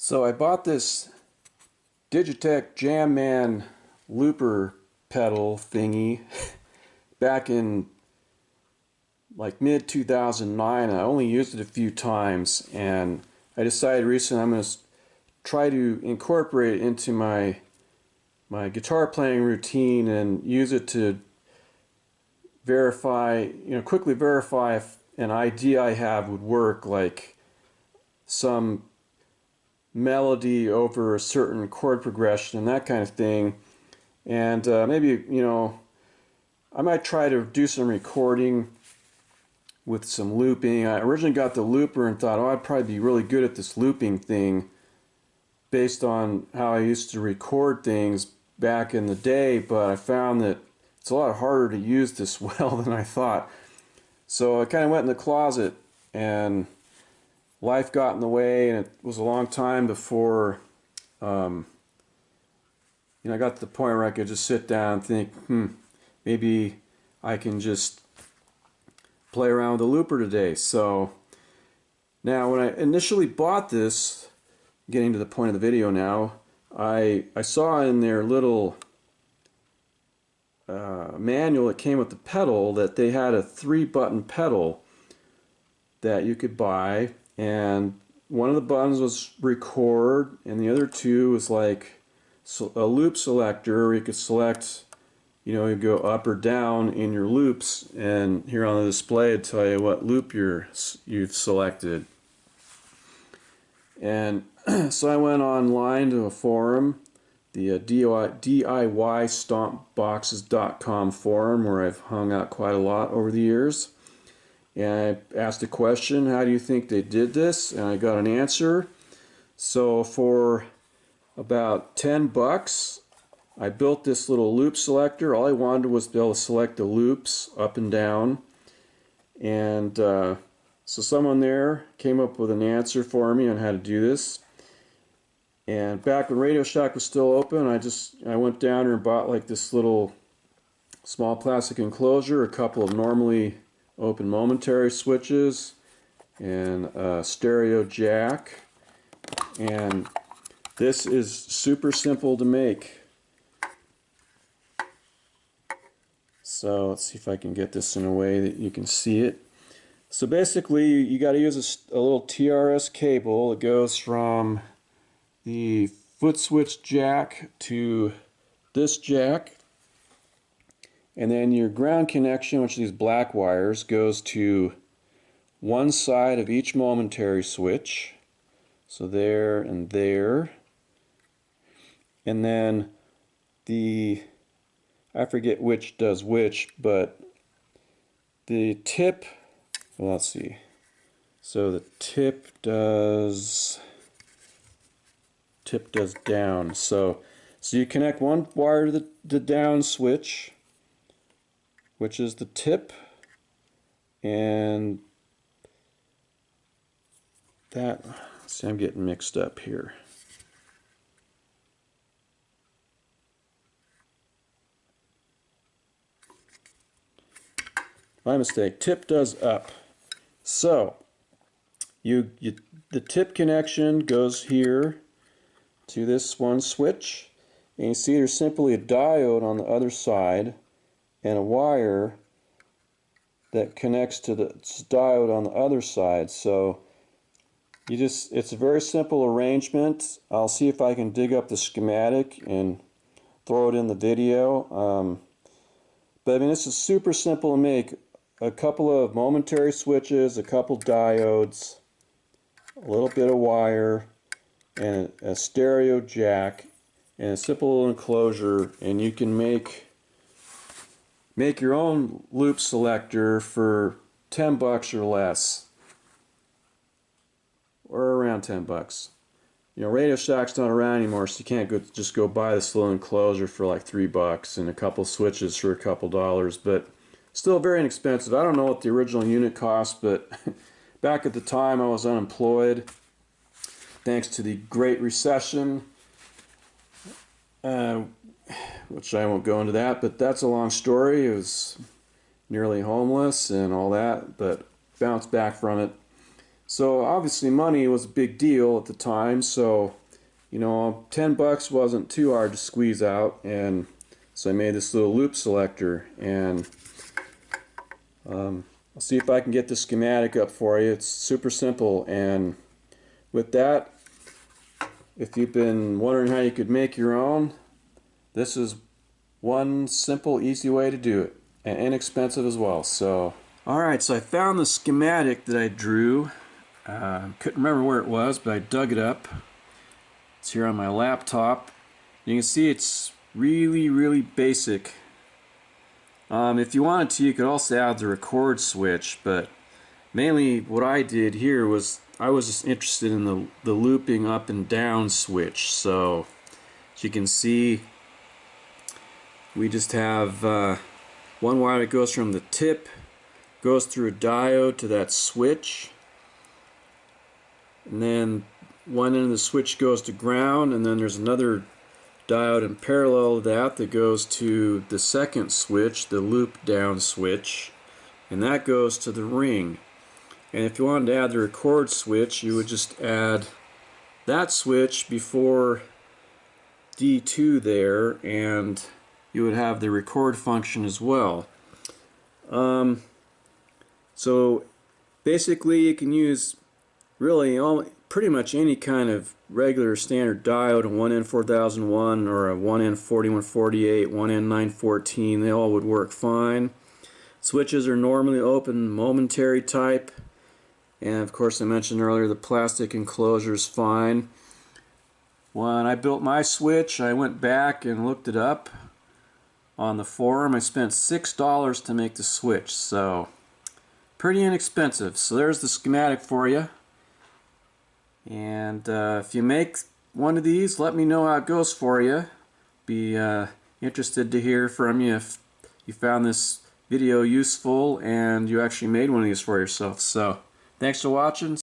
So I bought this Digitech JamMan looper pedal thingy back in like mid 2009. I only used it a few times, and I decided recently I'm going to try to incorporate it into my guitar playing routine and use it to verify, quickly verify if an idea I have would work, like some melody over a certain chord progression and that kind of thing. And maybe, I might try to do some recording with some looping. I originally got the looper and thought, oh, I'd probably be really good at this looping thing based on how I used to record things back in the day, but I found that it's a lot harder to use this well than I thought. So I kind of went in the closet, and life got in the way, and it was a long time before I got to the point where I could just sit down and think, maybe I can just play around with the looper today. So now when I initially bought this, getting to the point of the video now, I saw in their little manual that came with the pedal that they had a 3-button pedal that you could buy, and one of the buttons was record and the other two was like a loop selector where you could select, you go up or down in your loops, and here on the display it'll tell you what loop you've selected. And so I went online to a forum, the DIYStompboxes.com forum, where I've hung out quite a lot over the years. And I asked a question, how do you think they did this? And I got an answer. So for about $10, I built this little loop selector. All I wanted was to be able to select the loops up and down. And so someone there came up with an answer for me on how to do this. And back when Radio Shack was still open, I went down there and bought like this little small plastic enclosure, a couple of normally open momentary switches, and a stereo jack. And this is super simple to make. So let's see if I can get this in a way that you can see it. So basically you got to use a little TRS cable. It goes from the foot switch jack to this jack, and then your ground connection, which are these black wires, goes to one side of each momentary switch. So there and there. And then I forget which does which, but the tip, well, let's see. So the tip does down. So you connect one wire to the down switch, which is the tip, and that, see, I'm getting mixed up here. My mistake. Tip does up. So the tip connection goes here to this one switch, and you see there's simply a diode on the other side and a wire that connects to the diode on the other side. So it's a very simple arrangement. I'll see if I can dig up the schematic and throw it in the video. But I mean, this is super simple to make. A couple of momentary switches, a couple diodes, a little bit of wire, and a stereo jack, and a simple little enclosure, and you can make your own loop selector for $10 or less, or around $10. Radio Shack's not around anymore, so you can't just go buy this little enclosure for like $3 and a couple switches for a couple dollars, but still very inexpensive. I don't know what the original unit cost, but back at the time I was unemployed thanks to the Great Recession, which I won't go into that, but that's a long story. It was nearly homeless and all that, but bounced back from it. So obviously money was a big deal at the time, so you know, 10 bucks wasn't too hard to squeeze out, and so I made this little loop selector, and I'll see if I can get the schematic up for you. It's super simple, and with that, if you've been wondering how you could make your own, this is one simple, easy way to do it, and inexpensive as well. So, alright, so I found the schematic that I drew. Couldn't remember where it was, but I dug it up. It's here on my laptop. You can see it's really basic. If you wanted to, you could also add the record switch, but mainly what I did here was I was just interested in the looping up and down switch. So as you can see, we just have one wire that goes from the tip, goes through a diode to that switch, and then one end of the switch goes to ground, and then there's another diode in parallel to that goes to the second switch, the loop down switch, and that goes to the ring. And if you wanted to add the record switch, you would just add that switch before D2 there, and you would have the record function as well. So basically you can use really pretty much any kind of regular standard diode, a 1N4001 or a 1N4148, 1N914, they all would work fine. Switches are normally open momentary type, and of course I mentioned earlier the plastic enclosure is fine. When I built my switch, I went back and looked it up on the forum. I spent $6 to make the switch, so pretty inexpensive. So there's the schematic for you. And if you make one of these, let me know how it goes for you. Be interested to hear from you if you found this video useful and you actually made one of these for yourself. So thanks for watching.